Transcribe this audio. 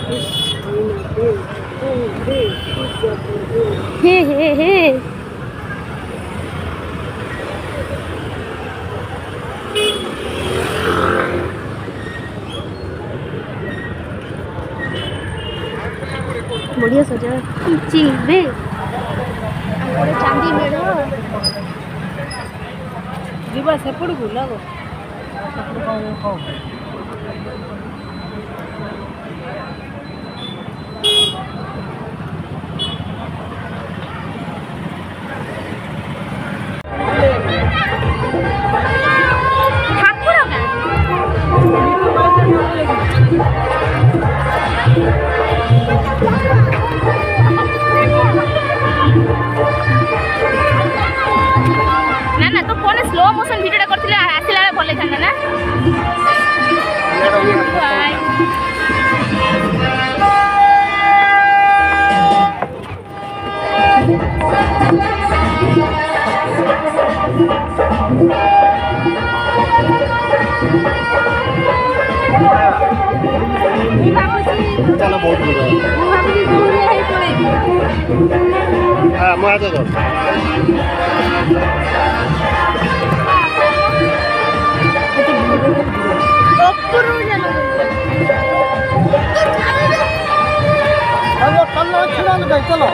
हे हे हे बढ़िया सजा बे चांदी मेड़ जीवा सेपड़ को लगो ना ना तो फोन स्लो मोशन वीडियो करथिले आसिला भले थाना ना बाय चलो बहुत दूर है हाँ मैं आता तो चलो